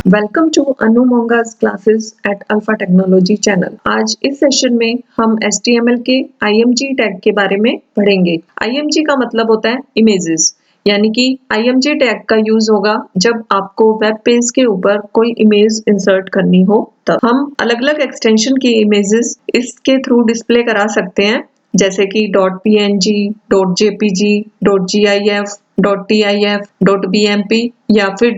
Welcome to Anu Monga's classes at Alpha technology channel. आज इस session में हम HTML के IMG टैग के बारे में पढ़ेंगे। IMG का मतलब होता है इमेजेस, यानी कि IMG टैग का यूज होगा जब आपको वेब पेज के ऊपर कोई इमेज इंसर्ट करनी हो। तब हम अलग-अलग एक्सटेंशन की इमेजेस इसके थ्रू डिस्प्ले करा सकते हैं, जैसे कि .png, .jpg, .gif, .tif, .bmp या फिर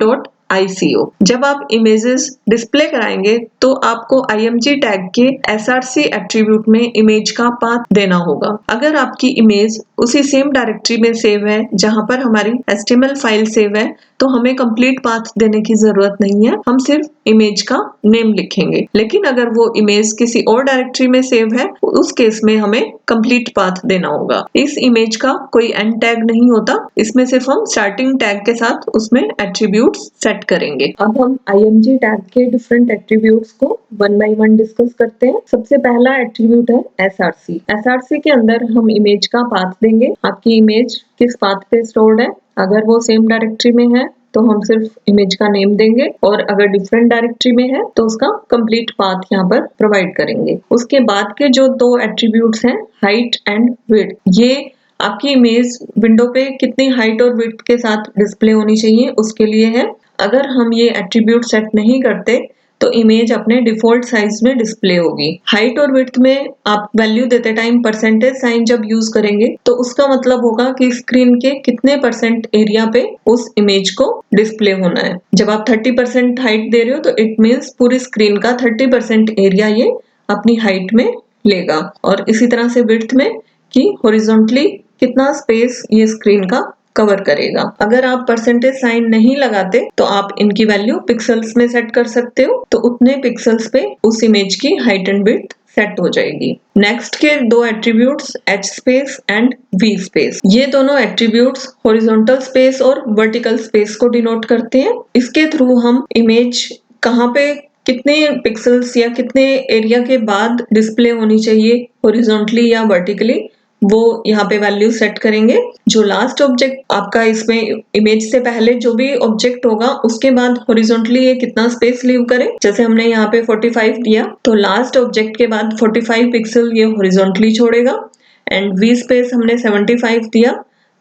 .ico। जब आप इमेजेस डिस्प्ले कराएंगे तो आपको IMG टैग के src एट्रीब्यूट में इमेज का पाथ देना होगा। अगर आपकी इमेज उसी सेम डायरेक्टरी में सेव है जहां पर हमारी HTML फाइल सेव है तो हमें कंप्लीट पाथ देने की जरूरत नहीं है, हम सिर्फ इमेज का नेम लिखेंगे। लेकिन अगर वो इमेज किसी और डायरेक्टरी में सेव है उस केस में हमें कंप्लीट पाथ देना होगा। इस इमेज का कोई एंड टैग नहीं होता, इसमें सिर्फ हम स्टार्टिंग टैग के साथ उसमें एट्रीब्यूट्स सेट करेंगे। अब हम IMG टैग के डिफरेंट एट्रीब्यूट्स को वन बाय वन डिस्कस करते हैं। सबसे पहला एट्रीब्यूट है SRC। SRC के अंदर हम इमेज का पाथ देंगे, आपकी इमेज किस पाथ पे स्टोर्ड है। अगर वो सेम डायरेक्टरी में है तो हम सिर्फ इमेज का नेम देंगे, और अगर डिफरेंट डायरेक्टरी में है तो उसका कंप्लीट पाथ यहाँ पर प्रोवाइड करेंगे। उसके बाद के जो दो एट्रीब्यूट्स हैं, हाइट एंड विड्थ, ये आपकी इमेज विंडो पे कितनी हाइट और विड्थ के साथ डिस्प्ले होनी चाहिए उसके लिए है। अगर हम ये एट्रीब्यूट सेट नहीं करते तो इमेज अपने डिफॉल्ट साइज में डिस्प्ले होगी। हाइट और विड्थ में आप वैल्यू देते टाइम परसेंटेज साइन जब यूज करेंगे तो उसका मतलब होगा कि स्क्रीन के कितने परसेंट एरिया पे उस इमेज को डिस्प्ले होना है। जब आप 30% हाइट दे रहे हो तो इट मीन्स पूरी स्क्रीन का 30% एरिया ये अपनी हाइट में लेगा, और इसी तरह से विड्थ में कि हॉरिजॉन्टली कितना स्पेस ये स्क्रीन का कवर करेगा। अगर आप परसेंटेज साइन नहीं लगाते तो आप इनकी वैल्यू पिक्सल्स में सेट कर सकते हो, तो उतने पिक्सल्स पे उस इमेज की हाइट एंड विड्थ सेट हो जाएगी। नेक्स्ट के दो attributes H space and V space, ये दोनों एट्रीब्यूट्स हॉरिजॉन्टल स्पेस और वर्टिकल स्पेस को डिनोट करते हैं। इसके थ्रू हम इमेज कहाँ पे कितने पिक्सल्स या कितने एरिया के बाद डिस्प्ले होनी चाहिए, हॉरिजॉन्टली या वर्टिकली, वो यहाँ पे वैल्यू सेट करेंगे। जो लास्ट ऑब्जेक्ट आपका इसमें इमेज से पहले जो भी ऑब्जेक्ट होगा उसके बाद हॉरिजॉन्टली ये कितना स्पेस लीव करे, जैसे हमने यहाँ पे 45 दिया तो लास्ट ऑब्जेक्ट के बाद 45 पिक्सल ये हॉरिजॉन्टली छोड़ेगा, एंड V स्पेस हमने 75 दिया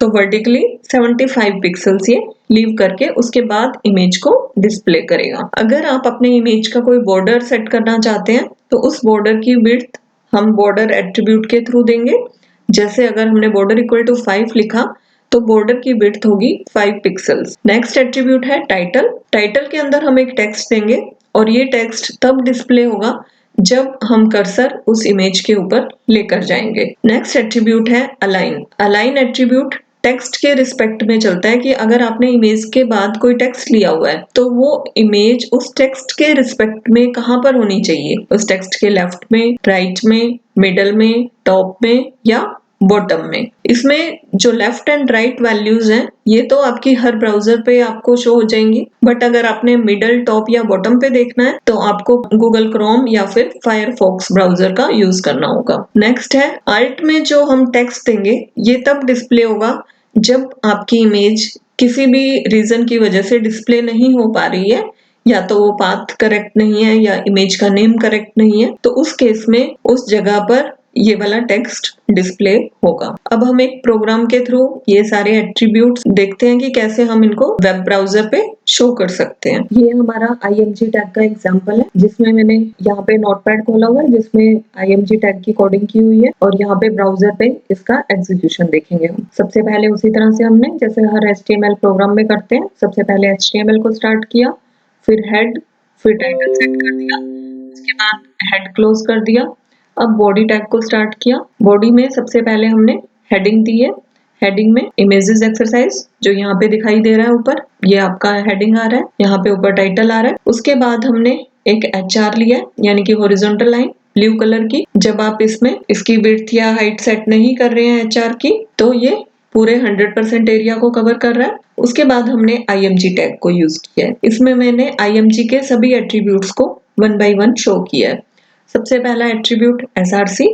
तो वर्टिकली 75 पिक्सल्स ये लीव करके उसके बाद इमेज को डिस्प्ले करेगा। अगर आप अपने इमेज का कोई बॉर्डर सेट करना चाहते हैं तो उस बॉर्डर की विड्थ हम बॉर्डर एट्रीब्यूट के थ्रू देंगे। जैसे अगर हमने बॉर्डर इक्वल टू 5 लिखा तो बॉर्डर की विड्थ होगी 5 पिक्सल्स। नेक्स्ट एट्रीब्यूट है टाइटल। टाइटल के अंदर हम एक टेक्स्ट देंगे, और ये टेक्स्ट तब डिस्प्ले होगा जब हम कर्सर उस इमेज के ऊपर लेकर जाएंगे। नेक्स्ट एट्रीब्यूट है अलाइन। अलाइन एट्रीब्यूट टेक्स्ट के रिस्पेक्ट में चलता है कि अगर आपने इमेज के बाद कोई टेक्स्ट लिया हुआ है तो वो इमेज उस टेक्स्ट के रिस्पेक्ट में कहाँ पर होनी चाहिए, उस टेक्स्ट के लेफ्ट में, राइट में, मिडल में, टॉप में या बॉटम में। इसमें जो लेफ्ट एंड राइट वैल्यूज हैं ये तो आपकी हर ब्राउजर पे आपको शो हो जाएंगी, बट अगर आपने मिडल, टॉप या बॉटम पे देखना है तो आपको गूगल क्रोम या फिर फायरफॉक्स ब्राउजर का यूज करना होगा। नेक्स्ट है आल्ट में जो हम टेक्स्ट देंगे ये तब डिस्प्ले होगा जब आपकी इमेज किसी भी रीजन की वजह से डिस्प्ले नहीं हो पा रही है, या तो वो पाथ करेक्ट नहीं है या इमेज का नेम करेक्ट नहीं है, तो उस केस में उस जगह पर ये वाला टेक्स्ट डिस्प्ले होगा। अब हम एक प्रोग्राम के थ्रू ये सारे एट्रीब्यूट्स देखते हैं कि कैसे हम इनको वेब ब्राउजर पे शो कर सकते हैं। ये हमारा IMG टैग का एग्जांपल है जिसमें मैंने यहाँ पे नोटपैड खोला हुआ है जिसमें IMG टैग की कोडिंग की हुई है, और यहाँ पे ब्राउजर पे इसका एग्जीक्यूशन देखेंगे हम। सबसे पहले उसी तरह से हमने जैसे हर HTML प्रोग्राम में करते हैं, सबसे पहले HTML को स्टार्ट किया, फिर हेड, फिर टाइटल सेट कर दिया, उसके बाद हेड क्लोज कर दिया। अब बॉडी टैग को स्टार्ट किया। बॉडी में सबसे पहले हमने हेडिंग दी है, हेडिंग में इमेजेस एक्सरसाइज जो यहाँ पे दिखाई दे रहा है ऊपर, ये आपका हेडिंग आ रहा है, यहाँ पे ऊपर टाइटल आ रहा है। उसके बाद हमने एक HR लिया है, यानी कि हॉरिजॉन्टल लाइन ब्लू कलर की। जब आप इसमें इसकी विड्थ या हाइट सेट नहीं कर रहे हैं HR की तो ये पूरे 100% एरिया को कवर कर रहा है। उसके बाद हमने IMG टैग को यूज किया है, इसमें मैंने IMG के सभी एट्रीब्यूट्स को वन बाय वन शो किया है। सबसे पहला एट्रीब्यूट SRC,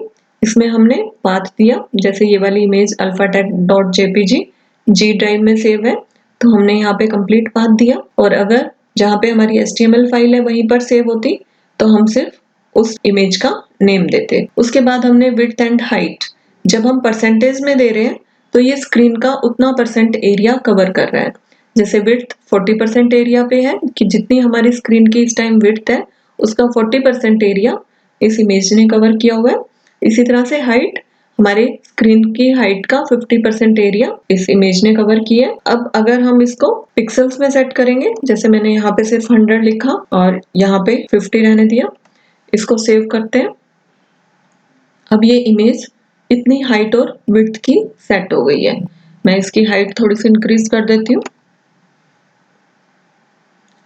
इसमें हमने पाथ दिया, जैसे ये वाली इमेज alphatech.jpg G ड्राइव में सेव है तो हमने यहाँ पे कंप्लीट पाथ दिया, और अगर जहाँ पे हमारी HTML फाइल है वहीं पर सेव होती, तो हम सिर्फ उस इमेज का नेम देते। उसके बाद हमने विड्थ एंड हाइट, जब हम परसेंटेज में दे रहे हैं तो ये स्क्रीन का उतना परसेंट एरिया कवर कर रहा है। जैसे विड्थ 40% एरिया पे है कि जितनी हमारी स्क्रीन की इस टाइम विड्थ है उसका 40% एरिया इस इमेज ने कवर किया हुआ है। इसी तरह से हाइट, हमारे स्क्रीन की हाइट का 50% एरिया इस इमेज ने कवर किया है। अब अगर हम इसको पिक्सल्स में सेट करेंगे, जैसे मैंने यहाँ पे सिर्फ 100 लिखा और यहाँ पे 50 रहने दिया, इसको सेव करते हैं। अब ये इमेज इतनी हाइट और विड्थ की सेट हो गई है। मैं इसकी हाइट थोड़ी सी इंक्रीज कर देती हूँ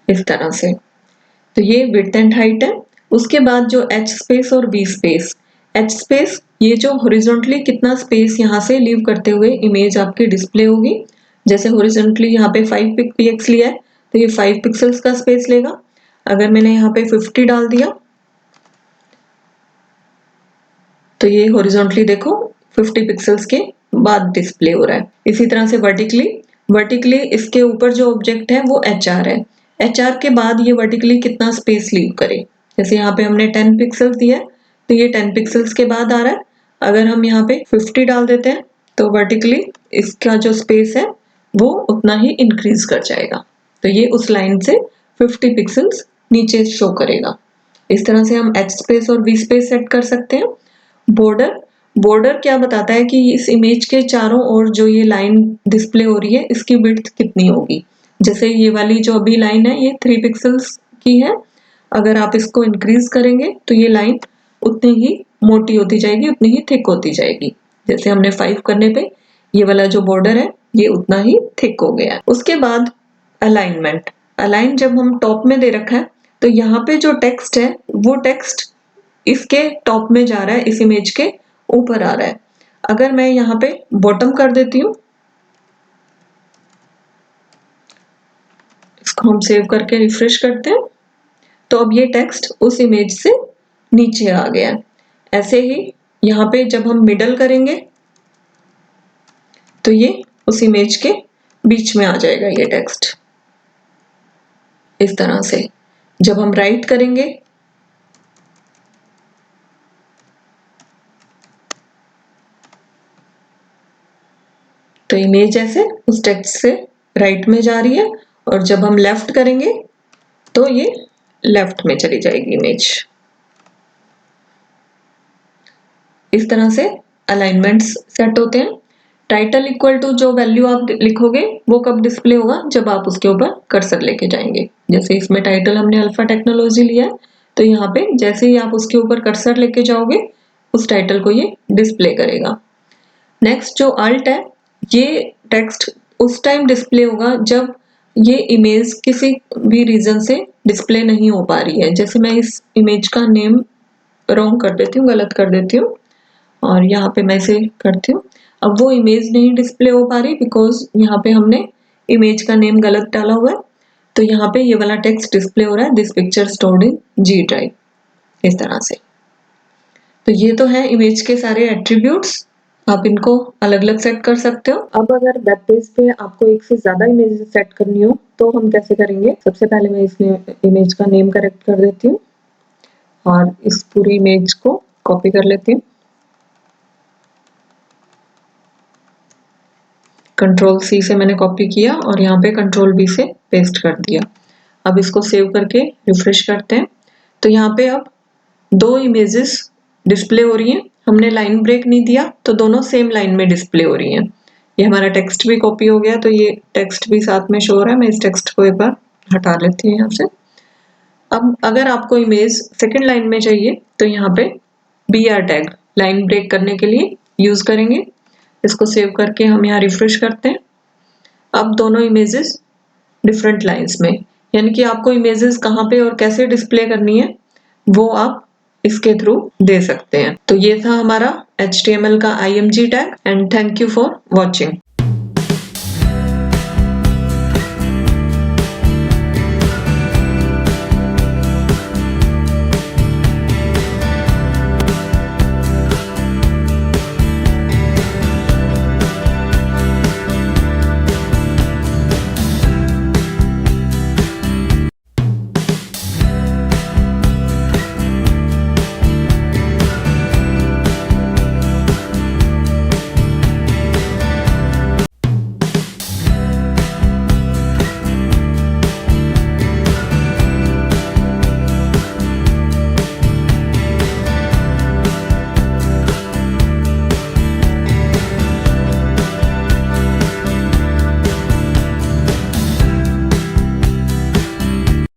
इस तरह से। तो ये विड्थ एंड हाइट है। उसके बाद जो H स्पेस और V स्पेस, H स्पेस ये जो हॉरिजॉन्टली कितना स्पेस यहाँ से लीव करते हुए इमेज आपकी डिस्प्ले होगी। जैसे हॉरिजॉन्टली यहाँ पे 5 px लिया है तो ये 5 पिक्सल्स का स्पेस लेगा। अगर मैंने यहाँ पे 50 डाल दिया तो ये हॉरिजॉन्टली देखो 50 पिक्सल्स के बाद डिस्प्ले हो रहा है। इसी तरह से वर्टिकली इसके ऊपर जो ऑब्जेक्ट है वो HR है। HR के बाद ये वर्टिकली कितना स्पेस लीव करे। जैसे यहाँ पे हमने 10 पिक्सल्स दिया है तो ये 10 पिक्सल्स के बाद आ रहा है। अगर हम यहाँ पे 50 डाल देते हैं तो वर्टिकली इसका जो स्पेस है वो उतना ही इंक्रीज कर जाएगा। तो ये उस लाइन से 50 पिक्सल्स नीचे शो करेगा। इस तरह से हम H स्पेस और V स्पेस सेट कर सकते हैं। बॉर्डर क्या बताता है कि इस इमेज के चारों ओर जो ये लाइन डिस्प्ले हो रही है इसकी विड्थ कितनी होगी। जैसे ये वाली जो अभी लाइन है ये 3 पिक्सल्स की है। अगर आप इसको इंक्रीज करेंगे तो ये लाइन उतनी ही मोटी होती जाएगी, उतनी ही थिक होती जाएगी। जैसे हमने 5 करने पे ये वाला जो बॉर्डर है ये उतना ही थिक हो गया। उसके बाद अलाइनमेंट, अलाइन जब हम टॉप में दे रखा है तो यहाँ पे जो टेक्स्ट है वो टेक्स्ट इसके टॉप में जा रहा है, इस इमेज के ऊपर आ रहा है। अगर मैं यहाँ पे बॉटम कर देती हूँ, इसको हम सेव करके रिफ्रेश करते हैं तो अब ये टेक्स्ट उस इमेज से नीचे आ गया है। ऐसे ही यहाँ पे जब हम मिडल करेंगे तो ये उस इमेज के बीच में आ जाएगा ये टेक्स्ट इस तरह से। जब हम राइट करेंगे तो इमेज ऐसे उस टेक्स्ट से राइट में जा रही है और जब हम लेफ्ट करेंगे तो ये लेफ्ट में चली जाएगी इमेज। इस तरह से अलाइनमेंट्स सेट होते हैं। टाइटल इक्वल टू जो वैल्यू आप लिखोगे वो कब डिस्प्ले होगा, जब आप उसके ऊपर कर्सर लेके जाएंगे। जैसे इसमें टाइटल हमने अल्फा टेक्नोलॉजी लिया है तो यहाँ पे जैसे ही आप उसके ऊपर कर्सर लेके जाओगे उस टाइटल को ये डिस्प्ले करेगा। नेक्स्ट जो अल्ट है, ये टेक्स्ट उस टाइम डिस्प्ले होगा जब ये इमेज किसी भी रीजन से डिस्प्ले नहीं हो पा रही है। जैसे मैं इस इमेज का नेम रॉन्ग कर देती हूँ, गलत कर देती हूँ और यहाँ पे मैं इसे करती हूँ। अब वो इमेज नहीं डिस्प्ले हो पा रही बिकॉज यहाँ पे हमने इमेज का नेम गलत डाला हुआ है। तो यहाँ पे ये वाला टेक्स्ट डिस्प्ले हो रहा है, this picture stored in G drive, इस तरह से। तो ये तो है इमेज के सारे एट्रीब्यूट्स, आप इनको अलग अलग सेट कर सकते हो। अब अगर वेब पेज पे आपको एक से ज्यादा इमेजेस सेट करनी हो तो हम कैसे करेंगे। सबसे पहले मैं इसमें इमेज का नेम करेक्ट कर देती हूँ और इस पूरी इमेज को कॉपी कर लेती हूँ। कंट्रोल C से मैंने कॉपी किया और यहाँ पे कंट्रोल V से पेस्ट कर दिया। अब इसको सेव करके रिफ्रेश करते हैं तो यहाँ पे अब दो इमेजेस डिस्प्ले हो रही हैं। हमने लाइन ब्रेक नहीं दिया तो दोनों सेम लाइन में डिस्प्ले हो रही हैं। ये हमारा टेक्स्ट भी कॉपी हो गया तो ये टेक्स्ट भी साथ में शो हो रहा है। मैं इस टेक्स्ट को एक बार हटा लेती हूँ यहाँ से। अब अगर आपको इमेज सेकेंड लाइन में चाहिए तो यहाँ पे BR टैग लाइन ब्रेक करने के लिए यूज करेंगे। इसको सेव करके हम यहाँ रिफ्रेश करते हैं। अब दोनों इमेजेस डिफरेंट लाइंस में, यानी कि आपको इमेजेस कहाँ पे और कैसे डिस्प्ले करनी है वो आप इसके थ्रू दे सकते हैं। तो ये था हमारा HTML का IMG tag and thank you for watching.